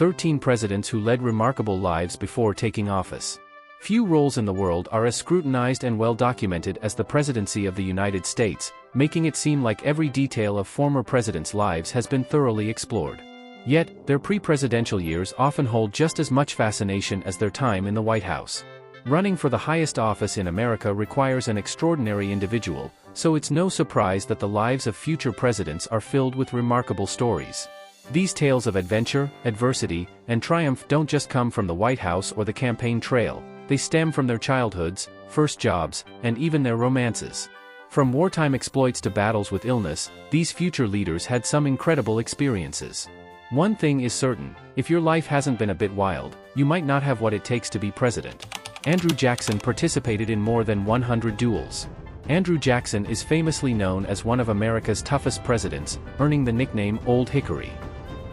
13 presidents who led remarkable lives before taking office. Few roles in the world are as scrutinized and well documented as the presidency of the United States, making it seem like every detail of former presidents' lives has been thoroughly explored. Yet, their pre-presidential years often hold just as much fascination as their time in the White House. Running for the highest office in America requires an extraordinary individual, so it's no surprise that the lives of future presidents are filled with remarkable stories. These tales of adventure, adversity, and triumph don't just come from the White House or the campaign trail, they stem from their childhoods, first jobs, and even their romances. From wartime exploits to battles with illness, these future leaders had some incredible experiences. One thing is certain, if your life hasn't been a bit wild, you might not have what it takes to be president. Andrew Jackson participated in more than 100 duels. Andrew Jackson is famously known as one of America's toughest presidents, earning the nickname Old Hickory.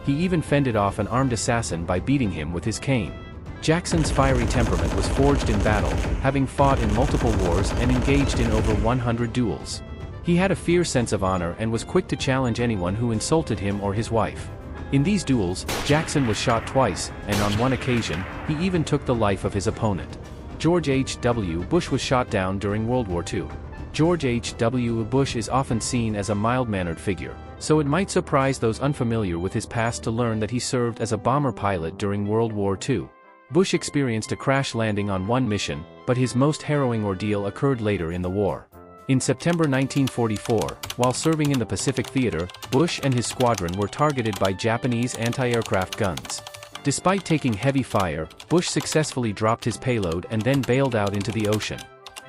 He even fended off an armed assassin by beating him with his cane. Jackson's fiery temperament was forged in battle, having fought in multiple wars and engaged in over 100 duels. He had a fierce sense of honor and was quick to challenge anyone who insulted him or his wife. In these duels, Jackson was shot twice, and on one occasion, he even took the life of his opponent. George H.W. Bush was shot down during World War II. George H.W. Bush is often seen as a mild-mannered figure, so it might surprise those unfamiliar with his past to learn that he served as a bomber pilot during World War II. Bush experienced a crash landing on one mission, but his most harrowing ordeal occurred later in the war. In September 1944, while serving in the Pacific Theater, Bush and his squadron were targeted by Japanese anti-aircraft guns. Despite taking heavy fire, Bush successfully dropped his payload and then bailed out into the ocean.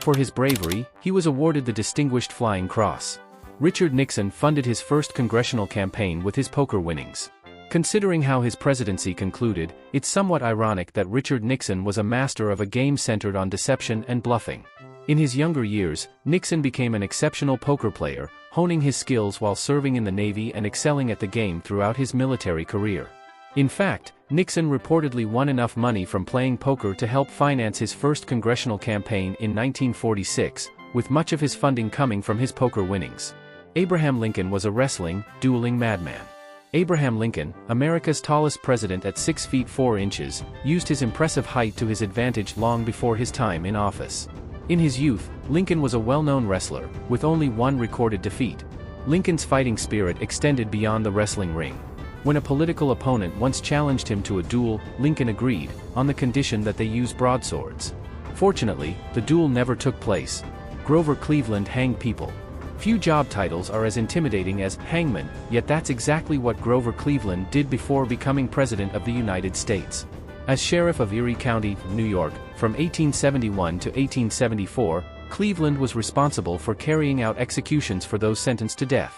For his bravery, he was awarded the Distinguished Flying Cross. Richard Nixon funded his first congressional campaign with his poker winnings. Considering how his presidency concluded, it's somewhat ironic that Richard Nixon was a master of a game centered on deception and bluffing. In his younger years, Nixon became an exceptional poker player, honing his skills while serving in the Navy and excelling at the game throughout his military career. In fact, Nixon reportedly won enough money from playing poker to help finance his first congressional campaign in 1946, with much of his funding coming from his poker winnings. Abraham Lincoln was a wrestling, dueling madman. Abraham Lincoln, America's tallest president at 6 feet 4 inches, used his impressive height to his advantage long before his time in office. In his youth, Lincoln was a well-known wrestler, with only one recorded defeat. Lincoln's fighting spirit extended beyond the wrestling ring. When a political opponent once challenged him to a duel, Lincoln agreed, on the condition that they use broadswords. Fortunately, the duel never took place. Grover Cleveland hanged people. Few job titles are as intimidating as hangman, yet that's exactly what Grover Cleveland did before becoming President of the United States. As Sheriff of Erie County, New York, from 1871 to 1874, Cleveland was responsible for carrying out executions for those sentenced to death.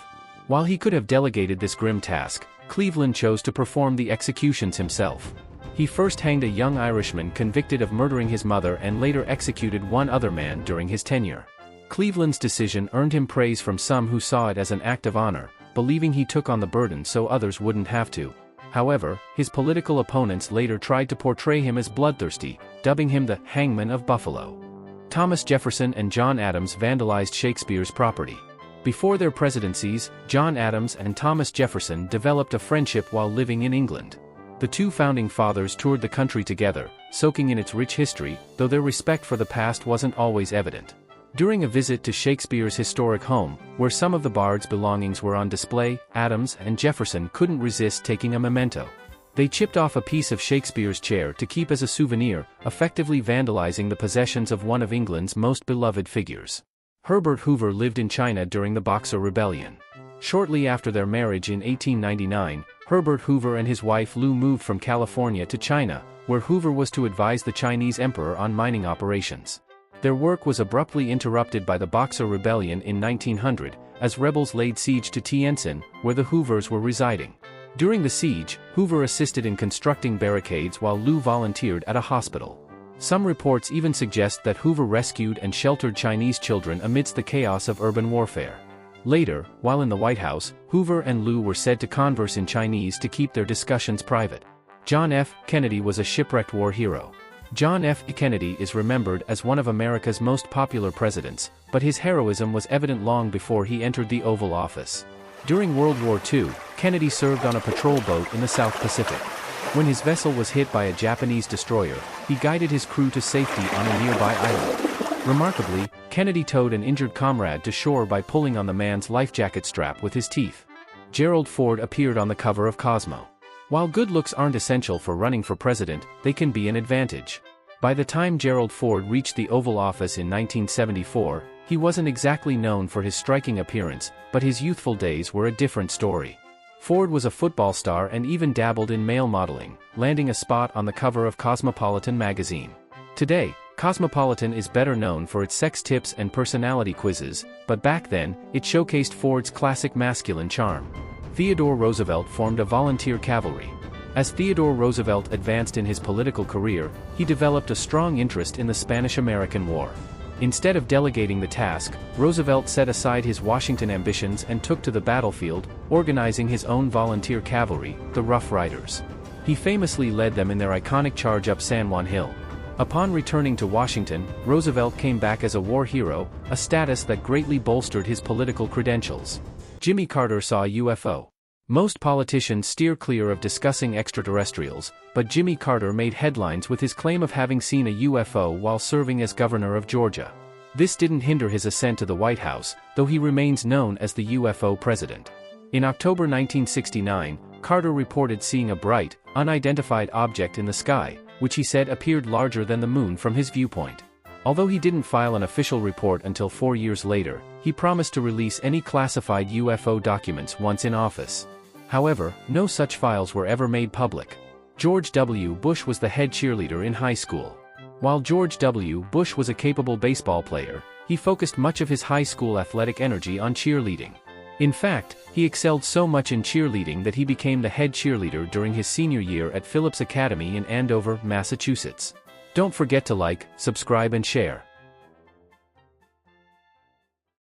While he could have delegated this grim task, Cleveland chose to perform the executions himself. He first hanged a young Irishman convicted of murdering his mother and later executed one other man during his tenure. Cleveland's decision earned him praise from some who saw it as an act of honor, believing he took on the burden so others wouldn't have to. However, his political opponents later tried to portray him as bloodthirsty, dubbing him the Hangman of Buffalo. Thomas Jefferson and John Adams vandalized Shakespeare's property. Before their presidencies, John Adams and Thomas Jefferson developed a friendship while living in England. The two founding fathers toured the country together, soaking in its rich history, though their respect for the past wasn't always evident. During a visit to Shakespeare's historic home, where some of the bard's belongings were on display, Adams and Jefferson couldn't resist taking a memento. They chipped off a piece of Shakespeare's chair to keep as a souvenir, effectively vandalizing the possessions of one of England's most beloved figures. Herbert Hoover lived in China during the Boxer Rebellion. Shortly after their marriage in 1899, Herbert Hoover and his wife Lou moved from California to China, where Hoover was to advise the Chinese emperor on mining operations. Their work was abruptly interrupted by the Boxer Rebellion in 1900, as rebels laid siege to Tientsin, where the Hoovers were residing. During the siege, Hoover assisted in constructing barricades while Lou volunteered at a hospital. Some reports even suggest that Hoover rescued and sheltered Chinese children amidst the chaos of urban warfare. Later, while in the White House, Hoover and Lou were said to converse in Chinese to keep their discussions private. John F. Kennedy was a shipwrecked war hero. John F. Kennedy is remembered as one of America's most popular presidents, but his heroism was evident long before he entered the Oval Office. During World War II, Kennedy served on a patrol boat in the South Pacific. When his vessel was hit by a Japanese destroyer, he guided his crew to safety on a nearby island. Remarkably, Kennedy towed an injured comrade to shore by pulling on the man's life jacket strap with his teeth. Gerald Ford appeared on the cover of Cosmo. While good looks aren't essential for running for president, they can be an advantage. By the time Gerald Ford reached the Oval Office in 1974, he wasn't exactly known for his striking appearance, but his youthful days were a different story. Ford was a football star and even dabbled in male modeling, landing a spot on the cover of Cosmopolitan magazine. Today, Cosmopolitan is better known for its sex tips and personality quizzes, but back then, it showcased Ford's classic masculine charm. Theodore Roosevelt formed a volunteer cavalry. As Theodore Roosevelt advanced in his political career, he developed a strong interest in the Spanish-American War. Instead of delegating the task, Roosevelt set aside his Washington ambitions and took to the battlefield, organizing his own volunteer cavalry, the Rough Riders. He famously led them in their iconic charge up San Juan Hill. Upon returning to Washington, Roosevelt came back as a war hero, a status that greatly bolstered his political credentials. Jimmy Carter saw a UFO. Most politicians steer clear of discussing extraterrestrials, but Jimmy Carter made headlines with his claim of having seen a UFO while serving as governor of Georgia. This didn't hinder his ascent to the White House, though he remains known as the UFO president. In October 1969, Carter reported seeing a bright, unidentified object in the sky, which he said appeared larger than the moon from his viewpoint. Although he didn't file an official report until 4 years later, he promised to release any classified UFO documents once in office. However, no such files were ever made public. George W. Bush was the head cheerleader in high school. While George W. Bush was a capable baseball player, he focused much of his high school athletic energy on cheerleading. In fact, he excelled so much in cheerleading that he became the head cheerleader during his senior year at Phillips Academy in Andover, Massachusetts. Don't forget to like, subscribe and share.